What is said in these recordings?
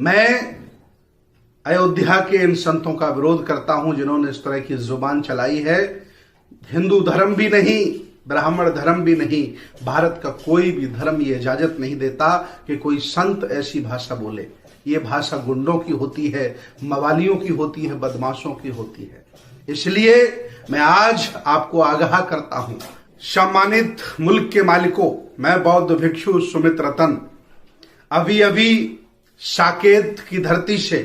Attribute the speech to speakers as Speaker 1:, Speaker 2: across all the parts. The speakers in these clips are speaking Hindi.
Speaker 1: मैं अयोध्या के इन संतों का विरोध करता हूं जिन्होंने इस तरह की जुबान चलाई है। हिंदू धर्म भी नहीं, ब्राह्मण धर्म भी नहीं, भारत का कोई भी धर्म ये इजाजत नहीं देता कि कोई संत ऐसी भाषा बोले। ये भाषा गुंडों की होती है, मवालियों की होती है, बदमाशों की होती है। इसलिए मैं आज आपको आगाह करता हूं, सम्मानित मुल्क के मालिकों, मैं बौद्ध भिक्षु सुमित रतन अभी अभी साकेत की धरती से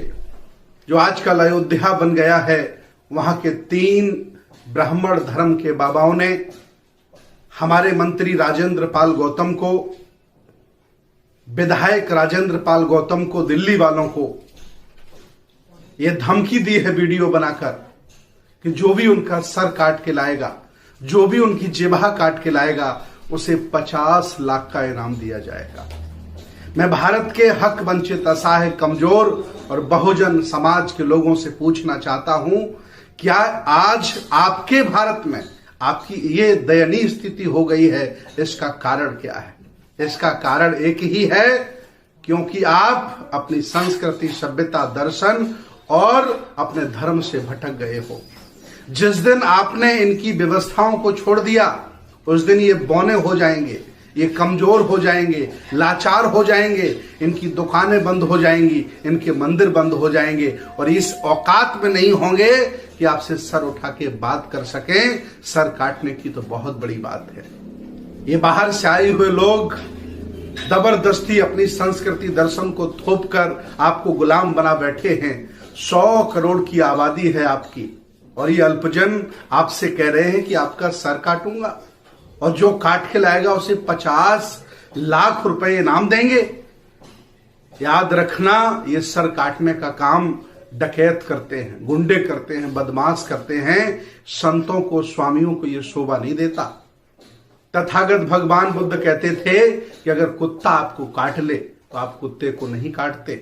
Speaker 1: जो आजकल अयोध्या बन गया है, वहां के 3 ब्राह्मण धर्म के बाबाओं ने हमारे मंत्री राजेंद्र पाल गौतम को, विधायक राजेंद्र पाल गौतम को, दिल्ली वालों को यह धमकी दी है वीडियो बनाकर कि जो भी उनका सर काट के लाएगा, जो भी उनकी जिह्वा काट के लाएगा, उसे 50 लाख का इनाम दिया जाएगा। मैं भारत के हक वंचित, असहाय, कमजोर और बहुजन समाज के लोगों से पूछना चाहता हूं, क्या आज आपके भारत में आपकी ये दयनीय स्थिति हो गई है? इसका कारण क्या है? इसका कारण एक ही है, क्योंकि आप अपनी संस्कृति, सभ्यता, दर्शन और अपने धर्म से भटक गए हो। जिस दिन आपने इनकी व्यवस्थाओं को छोड़ दिया, उस दिन ये बौने हो जाएंगे, ये कमजोर हो जाएंगे, लाचार हो जाएंगे, इनकी दुकानें बंद हो जाएंगी, इनके मंदिर बंद हो जाएंगे और इस औकात में नहीं होंगे कि आपसे सर उठा के बात कर सकें। सर काटने की तो बहुत बड़ी बात है। ये बाहर से आए हुए लोग जबरदस्ती अपनी संस्कृति, दर्शन को थोप कर आपको गुलाम बना बैठे हैं। 100 करोड़ की आबादी है आपकी और ये अल्पजन आपसे कह रहे हैं कि आपका सर काटूंगा और जो काट के लाएगा उसे 50 लाख रुपए इनाम देंगे। याद रखना, ये सर काटने का काम डकैत करते हैं, गुंडे करते हैं, बदमाश करते हैं। संतों को, स्वामियों को ये शोभा नहीं देता। तथागत भगवान बुद्ध कहते थे कि अगर कुत्ता आपको काट ले तो आप कुत्ते को नहीं काटते।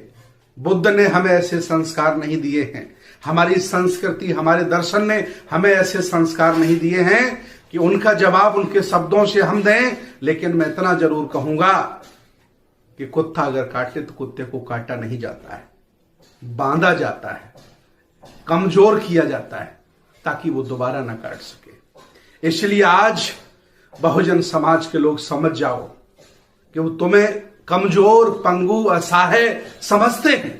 Speaker 1: बुद्ध ने हमें ऐसे संस्कार नहीं दिए हैं, हमारी संस्कृति, हमारे दर्शन ने हमें ऐसे संस्कार नहीं दिए हैं कि उनका जवाब उनके शब्दों से हम दें। लेकिन मैं इतना जरूर कहूंगा कि कुत्ता अगर काटे तो कुत्ते को काटा नहीं जाता है, बांधा जाता है, कमजोर किया जाता है ताकि वो दोबारा ना काट सके। इसलिए आज बहुजन समाज के लोग समझ जाओ कि वो तुम्हें कमजोर, पंगु, असहाय समझते हैं।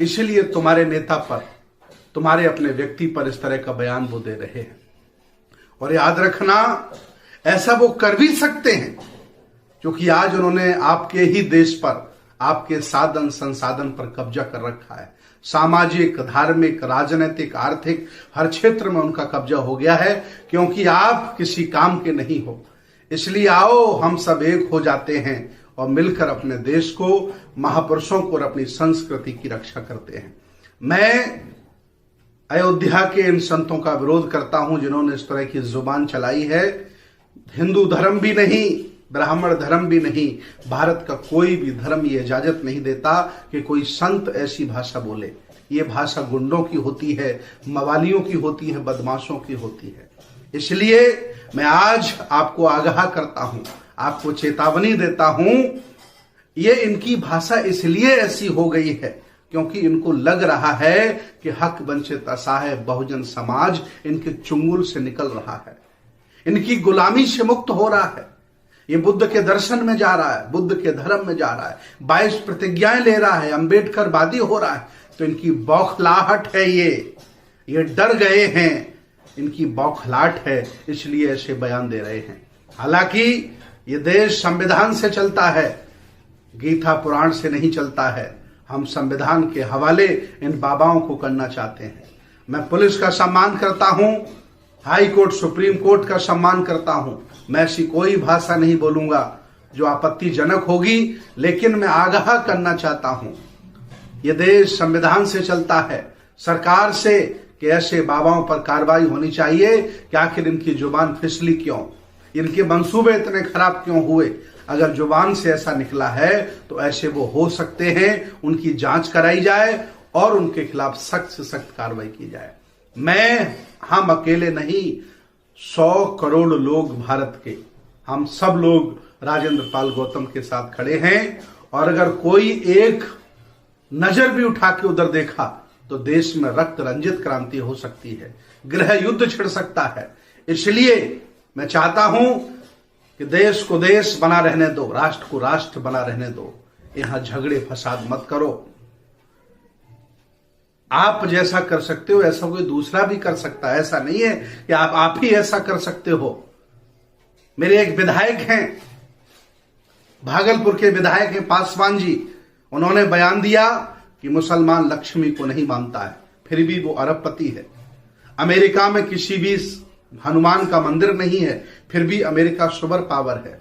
Speaker 1: इसलिए तुम्हारे नेता पर, तुम्हारे अपने व्यक्ति पर इस तरह का बयान वो दे रहे हैं। और याद रखना, ऐसा वो कर भी सकते हैं क्योंकि आज उन्होंने आपके ही देश पर, आपके साधन संसाधन पर कब्जा कर रखा है। सामाजिक, धार्मिक, राजनीतिक, आर्थिक हर क्षेत्र में उनका कब्जा हो गया है क्योंकि आप किसी काम के नहीं हो। इसलिए आओ हम सब एक हो जाते हैं और मिलकर अपने देश को, महापुरुषों को और अपनी संस्कृति की रक्षा करते हैं। मैं अयोध्या के इन संतों का विरोध करता हूं जिन्होंने इस तरह की जुबान चलाई है। हिंदू धर्म भी नहीं, ब्राह्मण धर्म भी नहीं, भारत का कोई भी धर्म ये इजाजत नहीं देता कि कोई संत ऐसी भाषा बोले। ये भाषा गुंडों की होती है, मवालियों की होती है, बदमाशों की होती है। इसलिए मैं आज आपको आगाह करता हूं, आपको चेतावनी देता हूं, ये इनकी भाषा इसलिए ऐसी हो गई है क्योंकि इनको लग रहा है कि हक वंचित, असहाय, बहुजन समाज इनके चुंगल से निकल रहा है, इनकी गुलामी से मुक्त हो रहा है। ये बुद्ध के दर्शन में जा रहा है, बुद्ध के धर्म में जा रहा है, 22 प्रतिज्ञाएं ले रहा है, अंबेडकरवादी हो रहा है। तो इनकी बौखलाहट है, ये डर गए हैं, इनकी बौखलाहट है, इसलिए ऐसे बयान दे रहे हैं। हालांकि ये देश संविधान से चलता है, गीता पुराण से नहीं चलता है। हम संविधान के हवाले इन बाबाओं को करना चाहते हैं। मैं पुलिस का सम्मान करता हूं, हाई कोर्ट, सुप्रीम कोर्ट का सम्मान करता हूं। मैं ऐसी कोई भाषा नहीं बोलूंगा जो आपत्तिजनक होगी, लेकिन मैं आगाह करना चाहता हूं, यह देश संविधान से चलता है, सरकार से, कि ऐसे बाबाओं पर कार्रवाई होनी चाहिए कि आखिर इनकी जुबान फिसली क्यों, इनके मंसूबे इतने खराब क्यों हुए। अगर जुबान से ऐसा निकला है तो ऐसे वो हो सकते हैं, उनकी जांच कराई जाए और उनके खिलाफ सख्त से सख्त कार्रवाई की जाए। हम अकेले नहीं, 100 करोड़ लोग भारत के, हम सब लोग राजेंद्र पाल गौतम के साथ खड़े हैं। और अगर कोई एक नजर भी उठा के उधर देखा तो देश में रक्त रंजित क्रांति हो सकती है, गृह युद्ध छिड़ सकता है। इसलिए मैं चाहता हूं कि देश को देश बना रहने दो, राष्ट्र को राष्ट्र बना रहने दो, यहां झगड़े फसाद मत करो। आप जैसा कर सकते हो ऐसा कोई दूसरा भी कर सकता है, ऐसा नहीं है कि आप ही ऐसा कर सकते हो। मेरे एक विधायक हैं, भागलपुर के विधायक हैं पासवान जी, उन्होंने बयान दिया कि मुसलमान लक्ष्मी को नहीं मानता है, फिर भी वो अरबपति है। अमेरिका में किसी भी हनुमान का मंदिर नहीं है, फिर भी अमेरिका सुपर पावर है।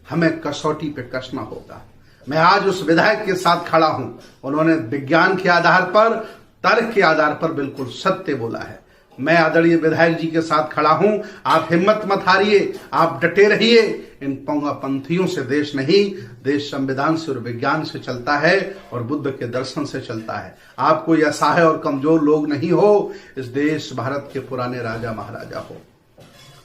Speaker 1: हमें कसौटी पे कसना होगा। मैं आज उस विधायक के साथ खड़ा हूं, उन्होंने विज्ञान के आधार पर, तर्क के आधार पर बिल्कुल सत्य बोला है। मैं आदरणीय विधायक जी के साथ खड़ा हूं। आप हिम्मत मत हारिए, आप डटे रहिए। इन पंथियों से देश नहीं, देश संविधान से और विज्ञान से चलता है और बुद्ध के दर्शन से चलता है। आप कोई असहाय और कमजोर लोग नहीं हो, इस देश भारत के पुराने राजा महाराजा हो।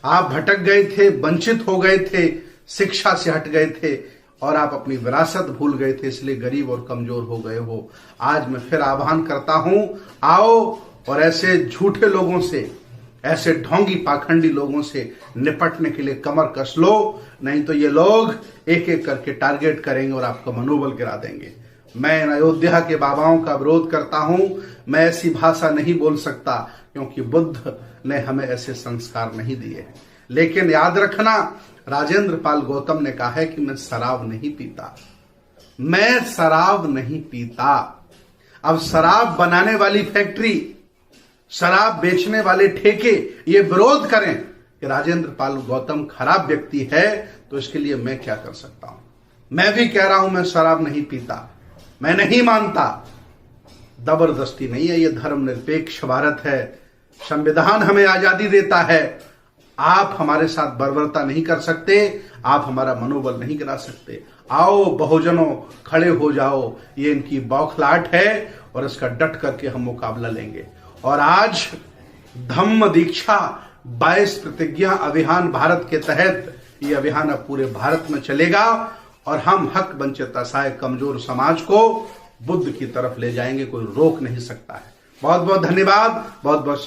Speaker 1: आप भटक गए थे, वंचित हो गए थे, शिक्षा से हट गए थे और आप अपनी विरासत भूल गए थे, इसलिए गरीब और कमजोर हो गए हो। आज मैं फिर आह्वान करता हूं, आओ और ऐसे झूठे लोगों से, ऐसे ढोंगी पाखंडी लोगों से निपटने के लिए कमर कस लो, नहीं तो ये लोग एक एक करके टारगेट करेंगे और आपका मनोबल गिरा देंगे। मैं अयोध्या के बाबाओं का विरोध करता हूं। मैं ऐसी भाषा नहीं बोल सकता क्योंकि बुद्ध ने हमें ऐसे संस्कार नहीं दिए। लेकिन याद रखना, राजेंद्र पाल गौतम ने कहा है कि मैं शराब नहीं पीता, मैं शराब नहीं पीता। अब शराब बनाने वाली फैक्ट्री, शराब बेचने वाले ठेके ये विरोध करें कि राजेंद्र पाल गौतम खराब व्यक्ति है, तो इसके लिए मैं क्या कर सकता हूं। मैं भी कह रहा हूं मैं शराब नहीं पीता, मैं नहीं मानता। जबरदस्ती नहीं है, ये धर्मनिरपेक्ष भारत है, संविधान हमें आजादी देता है। आप हमारे साथ बर्बरता नहीं कर सकते, आप हमारा मनोबल नहीं गिरा सकते। आओ बहुजनों, खड़े हो जाओ। ये इनकी बौखलाहट है और इसका डट करके हम मुकाबला लेंगे। और आज धम्म दीक्षा 22 प्रतिज्ञा अभियान भारत के तहत, ये अभियान अब पूरे भारत में चलेगा और हम हक वंचित असहाय कमजोर समाज को बुद्ध की तरफ ले जाएंगे, कोई रोक नहीं सकता है। बहुत बहुत धन्यवाद, बहुत बहुत